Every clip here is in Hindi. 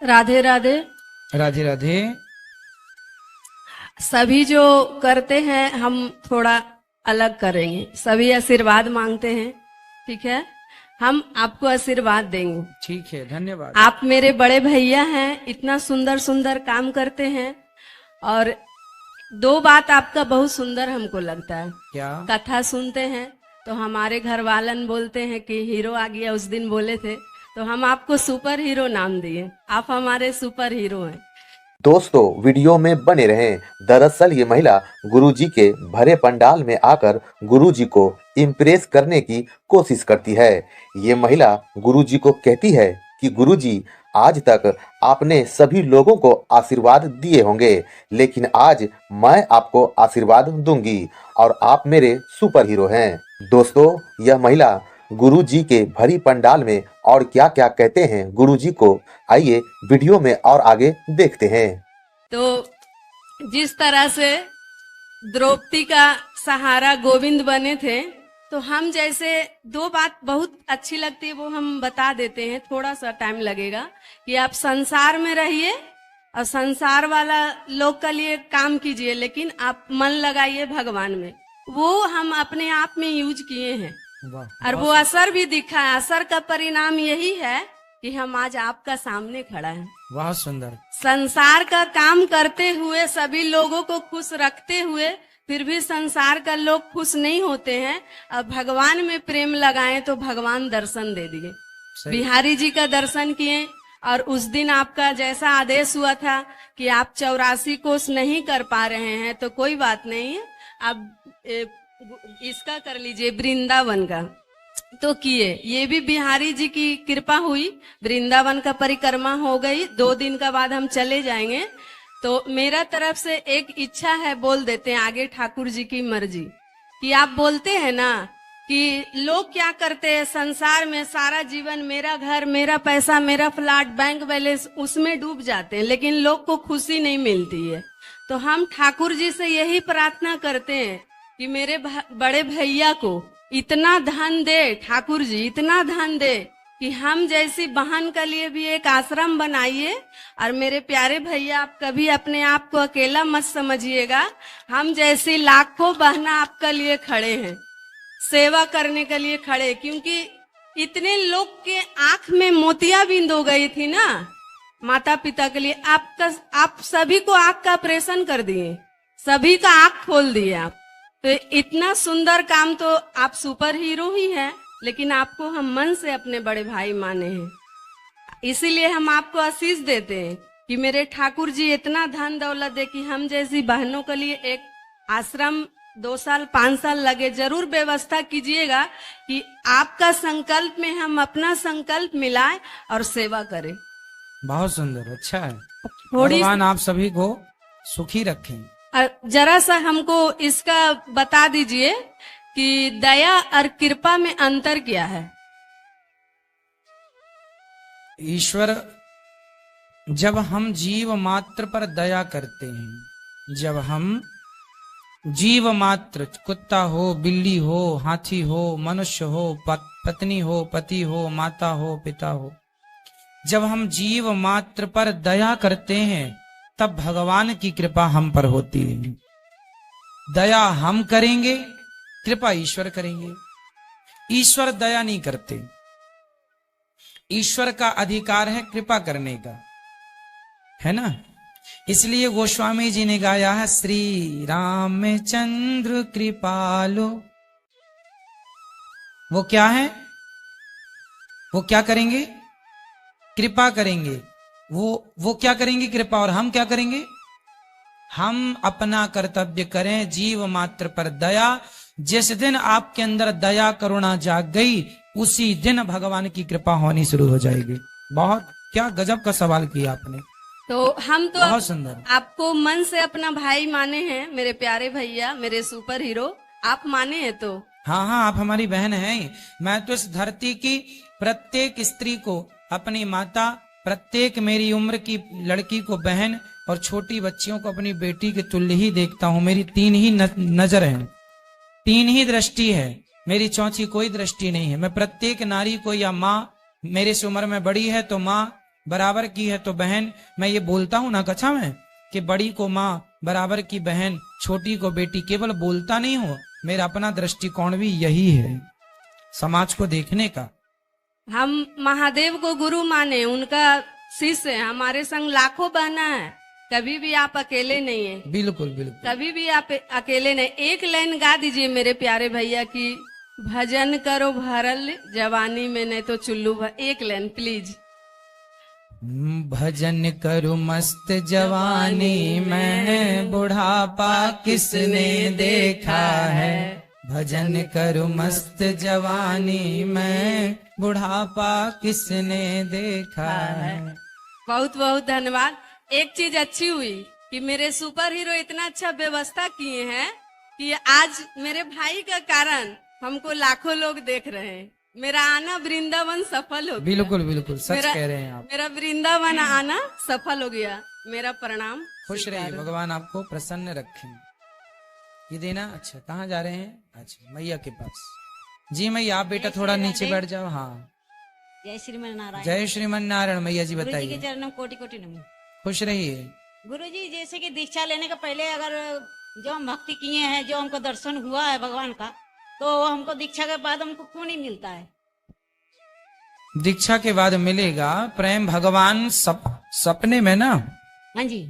राधे राधे। राधे राधे। सभी जो करते हैं हम थोड़ा अलग करेंगे, सभी आशीर्वाद मांगते हैं, ठीक है? हम आपको आशीर्वाद देंगे। ठीक है, धन्यवाद। आप मेरे बड़े भैया हैं, इतना सुंदर सुंदर काम करते हैं। और दो बात आपका बहुत सुंदर हमको लगता है। क्या? कथा सुनते हैं तो हमारे घर वालन बोलते हैं कि हीरो आ गया, उस दिन बोले थे तो हम आपको सुपर हीरो नाम दिए। आप हमारे सुपर हीरो हैं। दोस्तों वीडियो में बने रहें। दरअसल ये महिला गुरुजी के भरे पंडाल में आकर गुरुजी को इम्प्रेस करने की कोशिश करती है। ये महिला गुरुजी को कहती है कि गुरुजी, आज तक आपने सभी लोगों को आशीर्वाद दिए होंगे, लेकिन आज मैं आपको आशीर्वाद दूंगी और आप मेरे सुपर हीरो हैं। दोस्तों यह महिला गुरुजी के भरी पंडाल में और क्या क्या कहते हैं गुरुजी को, आइए वीडियो में और आगे देखते हैं। तो जिस तरह से द्रौपदी का सहारा गोविंद बने थे, तो हम जैसे दो बात बहुत अच्छी लगती है वो हम बता देते हैं, थोड़ा सा टाइम लगेगा। कि आप संसार में रहिए और संसार वाला लोग के लिए काम कीजिए, लेकिन आप मन लगाइए भगवान में। वो हम अपने आप में यूज किए हैं और वो असर भी दिखा है। असर का परिणाम यही है कि हम आज आपका सामने खड़ा है। बहुत सुंदर। संसार का काम करते हुए, सभी लोगों को खुश रखते हुए, फिर भी संसार का लोग खुश नहीं होते हैं। अब भगवान में प्रेम लगाएं तो भगवान दर्शन दे दिए। बिहारी जी का दर्शन किए और उस दिन आपका जैसा आदेश हुआ था कि आप 84 कोस नहीं कर पा रहे हैं तो कोई बात नहीं है, आप इसका कर लीजिए वृंदावन का। तो किए, ये भी बिहारी जी की कृपा हुई, वृंदावन का परिक्रमा हो गई। 2 दिन का बाद हम चले जाएंगे। तो मेरा तरफ से एक इच्छा है, बोल देते हैं, आगे ठाकुर जी की मर्जी। कि आप बोलते हैं ना कि लोग क्या करते हैं संसार में, सारा जीवन मेरा घर, मेरा पैसा, मेरा फ्लैट, बैंक बैलेंस, उसमें डूब जाते हैं, लेकिन लोग को खुशी नहीं मिलती है। तो हम ठाकुर जी से यही प्रार्थना करते हैं कि मेरे बड़े भैया को इतना धन दे ठाकुर जी, इतना धन दे कि हम जैसी बहन के लिए भी एक आश्रम बनाइए। और मेरे प्यारे भैया, आप कभी अपने आप को अकेला मत समझिएगा। हम जैसी लाखों बहना आपके लिए खड़े हैं, सेवा करने के लिए खड़े। क्योंकि इतने लोग के आंख में मोतियाबिंद हो गई थी ना माता पिता के लिए। आप सभी को आंख का ऑपरेशन कर दिए, सभी का आंख खोल दिए आप। तो इतना सुंदर काम, तो आप सुपर हीरो ही हैं, लेकिन आपको हम मन से अपने बड़े भाई माने हैं। इसीलिए हम आपको आशीष देते हैं कि मेरे ठाकुर जी इतना धन दौलत दे कि हम जैसी बहनों के लिए एक आश्रम 2 साल 5 साल लगे, जरूर व्यवस्था कीजिएगा कि आपका संकल्प में हम अपना संकल्प मिलाएं और सेवा करें। बहुत सुंदर, अच्छा है। थोड़ी भगवान आप सभी को सुखी रखें। जरा सा हमको इसका बता दीजिए कि दया और कृपा में अंतर क्या है? ईश्वर, जब हम जीव मात्र पर दया करते हैं, जब हम जीव मात्र, कुत्ता हो, बिल्ली हो, हाथी हो, मनुष्य हो, पत्नी हो, पति हो, माता हो, पिता हो, जब हम जीव मात्र पर दया करते हैं तब भगवान की कृपा हम पर होती है। दया हम करेंगे, कृपा ईश्वर करेंगे। ईश्वर दया नहीं करते, ईश्वर का अधिकार है कृपा करने का, है ना। इसलिए गोस्वामी जी ने गाया है, श्री रामचंद्र कृपालो। वो क्या है? वो क्या करेंगे? कृपा करेंगे। वो क्या करेंगे? कृपा। और हम क्या करेंगे? हम अपना कर्तव्य करें, जीव मात्र पर दया। जिस दिन आपके अंदर दया करुणा जाग गई, उसी दिन भगवान की कृपा होनी शुरू हो जाएगी। बहुत क्या गजब का सवाल किया आपने। तो हम तो बहुत सुंदर। आपको मन से अपना भाई माने हैं, मेरे प्यारे भैया, मेरे सुपर हीरो। आप माने हैं तो? हाँ हाँ, आप हमारी बहन हैं। मैं तो इस धरती की प्रत्येक स्त्री को अपनी माता, प्रत्येक मेरी उम्र की लड़की को बहन और छोटी बच्चियों को अपनी बेटी के तुल्य ही देखता हूँ। मेरी 3 ही नजर है, 3 ही दृष्टि है, मेरी चौथी कोई दृष्टि नहीं है। मैं प्रत्येक नारी को, या माँ मेरे से उम्र में बड़ी है तो माँ, बराबर की है तो बहन, मैं ये बोलता हूं ना कक्षा में कि बड़ी को माँ, बराबर की बहन, छोटी को बेटी, केवल बोलता नहीं हो, मेरा अपना दृष्टिकोण भी यही है समाज को देखने का। हम महादेव को गुरु माने, उनका शिष्य है, हमारे संग लाखों बहना है, कभी भी आप अकेले नहीं है, बिल्कुल बिल्कुल। कभी भी आप अकेले नहीं। एक लाइन गा दीजिए मेरे प्यारे भैया की, भजन करो भरल जवानी में नहीं तो चुल्लू एक लाइन प्लीज। भजन करो मस्त जवानी में, बुढ़ापा किसने देखा है। भजन करो मस्त जवानी में, बुढ़ापा किसने देखा है। बहुत बहुत धन्यवाद। एक चीज अच्छी हुई कि मेरे सुपर हीरो इतना अच्छा व्यवस्था किए हैं कि आज मेरे भाई का कारण हमको लाखों लोग देख रहे हैं। मेरा आना वृंदावन सफल हो गया। बिल्कुल बिल्कुल सच मेरा- कह रहे हैं आप। मेरा वृंदावन आना सफल हो गया। मेरा प्रणाम। खुश रहिए, भगवान आपको प्रसन्न रखें। ये देना। अच्छा, कहाँ जा रहे हैं? अच्छा, मैया के पास। जी मैया, आप बेटा थोड़ा नीचे बैठ जाओ। हाँ, जय श्रीमन नारायण। जय श्रीमन नारायण। मैया जी गुरु जी के बताइए। चरणों में कोटि कोटि नमन। खुश रहिए। गुरु जी, जैसे कि दीक्षा लेने के पहले अगर जो हम भक्ति किए हैं, जो हमको दर्शन हुआ है भगवान का, तो हमको दीक्षा के बाद हमको क्यों नहीं मिलता है? दीक्षा के बाद मिलेगा प्रेम। भगवान सपने में ना, हाँ जी,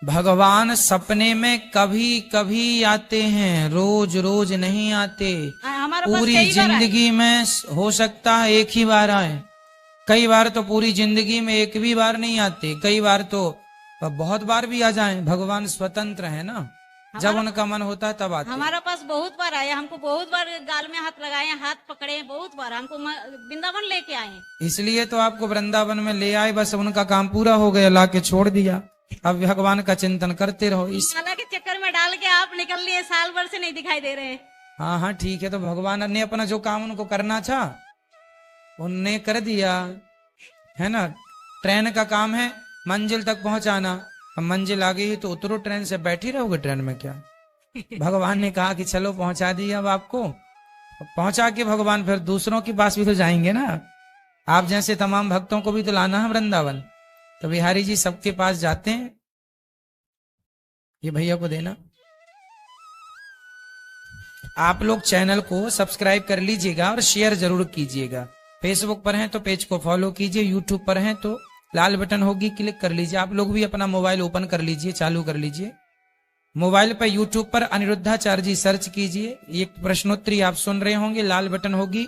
भगवान सपने में कभी कभी आते हैं, रोज रोज नहीं आते। हमारे पास पूरी कई बार आए। जिंदगी में हो सकता है एक ही बार आए, कई बार तो पूरी जिंदगी में एक भी बार नहीं आते, कई बार तो बहुत बार भी आ जाएं। भगवान स्वतंत्र है ना, जब उनका मन होता है तब आते हैं। हमारे पास बहुत बार आए, हमको बहुत बार गाल में हाथ लगाए, हाथ पकड़े हैं, बहुत बार हमको वृंदावन लेके आए हैं। इसलिए तो आपको वृंदावन में ले आए, बस उनका काम पूरा हो गया, ला के छोड़ दिया। अब भगवान का चिंतन करते रहो। इस माला के चक्कर में डाल के आप निकल लिए, साल भर से नहीं दिखाई दे रहे हैं। हाँ हाँ ठीक है, तो भगवान ने अपना जो काम उनको करना था उनने कर दिया है ना। ट्रेन का काम है मंजिल तक पहुंचाना, अब मंजिल आ गई तो उतरो ट्रेन से, बैठी रहोगे ट्रेन में क्या? भगवान ने कहा कि चलो पहुंचा दिया अब आपको, पहुंचा के भगवान फिर दूसरों के पास भी तो जाएंगे ना। आप जैसे तमाम भक्तों को भी तो लाना है वृंदावन, तो बिहारी जी सबके पास जाते हैं। ये भैया को देना। आप लोग चैनल को सब्सक्राइब कर लीजिएगा और शेयर जरूर कीजिएगा। फेसबुक पर हैं तो पेज को फॉलो कीजिए, यूट्यूब पर हैं तो लाल बटन होगी, क्लिक कर लीजिए। आप लोग भी अपना मोबाइल ओपन कर लीजिए, चालू कर लीजिए। मोबाइल पर यूट्यूब पर अनिरुद्धाचार्य जी सर्च कीजिए, एक प्रश्नोत्तरी आप सुन रहे होंगे, लाल बटन होगी,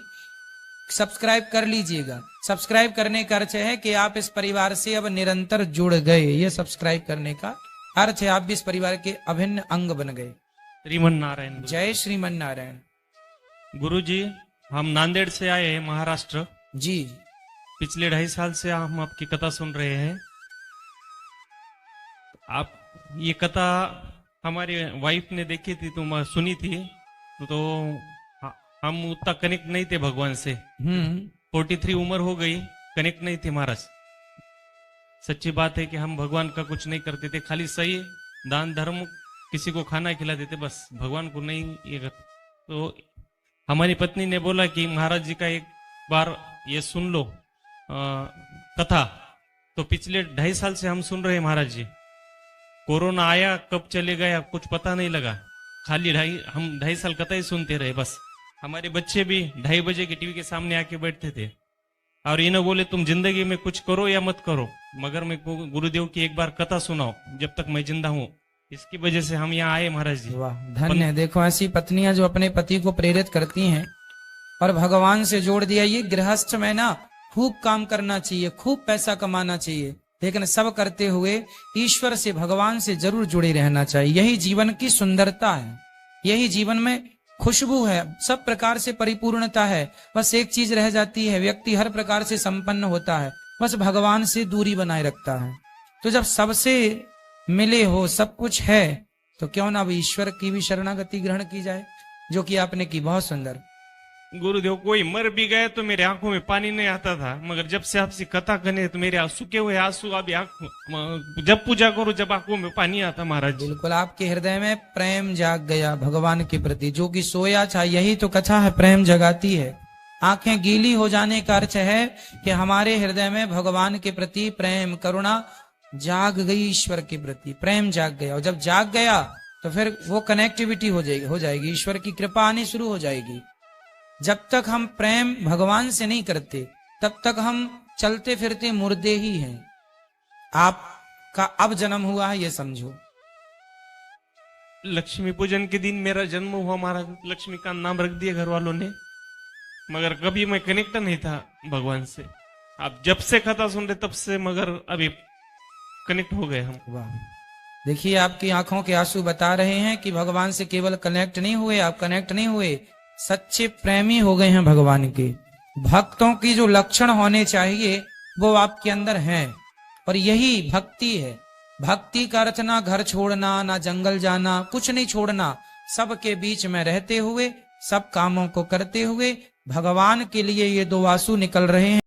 सब्सक्राइब कर लीजिएगा। सब्सक्राइब करने का अर्थ है कि आप इस परिवार से अब निरंतर जुड़ गए। ये सब्सक्राइब करने का अर्थ है आप भी इस परिवार के अभिन्न अंग बन गए। श्रीमन नारायण। जय श्रीमन नारायण। गुरु जी, हम नांदेड़ से आए हैं, महाराष्ट्र। जी पिछले 2.5 साल से हम आपकी कथा सुन रहे हैं। आप ये कथा हमारी वाइफ ने देखी थी, तो सुनी थी, तो हम उतना कनेक्ट नहीं थे भगवान से। 43 उम्र हो गई, कनेक्ट नहीं थे महाराज। सच्ची बात है कि हम भगवान का कुछ नहीं करते थे, खाली सही दान धर्म, किसी को खाना खिला देते, बस भगवान को नहीं ये करते। तो हमारी पत्नी ने बोला कि महाराज जी का एक बार ये सुन लो कथा। तो पिछले 2.5 साल से हम सुन रहे हैं महाराज जी। कोरोना आया, कब चले गया कुछ पता नहीं लगा, खाली हम 2.5 साल कथा ही सुनते रहे बस। हमारे बच्चे भी 2:30 बजे की टीवी के सामने आके बैठते थे और इन्हें बोले तुम जिंदगी में कुछ करो या मत करो, मगर मैं गुरुदेव की एक बार कथा सुनाओ जब तक मैं जिंदा हूँ। इसकी वजह से हम यहाँ आए महाराज जी। वाह, धन्य है। देखो ऐसी पत्नियां जो अपने पति को प्रेरित करती हैं और भगवान से जोड़ दिया। ये गृहस्थ में ना खूब काम करना चाहिए, खूब पैसा कमाना चाहिए, लेकिन सब करते हुए ईश्वर से, भगवान से जरूर जुड़े रहना चाहिए। यही जीवन की सुंदरता है, यही जीवन में खुशबू है, सब प्रकार से परिपूर्णता है। बस एक चीज रह जाती है, व्यक्ति हर प्रकार से संपन्न होता है, बस भगवान से दूरी बनाए रखता है। तो जब सबसे मिले हो, सब कुछ है, तो क्यों ना अब ईश्वर की भी शरणागति ग्रहण की जाए, जो कि आपने की। बहुत सुंदर। गुरुदेव, कोई मर भी गए तो मेरे आंखों में पानी नहीं आता था, मगर जब से आपसे कथा करने तो मेरे सूखे हुए आंसू अभी जब पूजा करो जब आंखों में पानी आता महाराज। बिल्कुल, आपके हृदय में प्रेम जाग गया भगवान के प्रति, जो कि सोया था। यही तो कथा है, प्रेम जगाती है। आंखें गीली हो जाने का अर्थ है कि हमारे हृदय में भगवान के प्रति प्रेम करुणा जाग गई, ईश्वर के प्रति प्रेम जाग गया। और जब जाग गया तो फिर वो कनेक्टिविटी हो जाएगी, ईश्वर की कृपा आनी शुरू हो जाएगी। जब तक हम प्रेम भगवान से नहीं करते तब तक हम चलते फिरते मुर्दे ही हैं। आपका अब जन्म हुआ है ये समझो। लक्ष्मी पूजन के दिन मेरा जन्म हुआ, महाराज लक्ष्मी का नाम रख दिया घर वालों ने, मगर कभी मैं कनेक्ट नहीं था भगवान से। आप जब से कथा सुन रहे तब से मगर अभी कनेक्ट हो गए हम। वाह, देखिए आपकी आंखों के आंसू बता रहे हैं कि भगवान से केवल कनेक्ट नहीं हुए, आप कनेक्ट नहीं हुए, सच्चे प्रेमी हो गए हैं भगवान के। भक्तों की जो लक्षण होने चाहिए वो आपके अंदर हैं, और यही भक्ति है। भक्ति का अर्थ ना घर छोड़ना, ना जंगल जाना, कुछ नहीं छोड़ना, सबके बीच में रहते हुए, सब कामों को करते हुए भगवान के लिए ये दो आंसू निकल रहे हैं।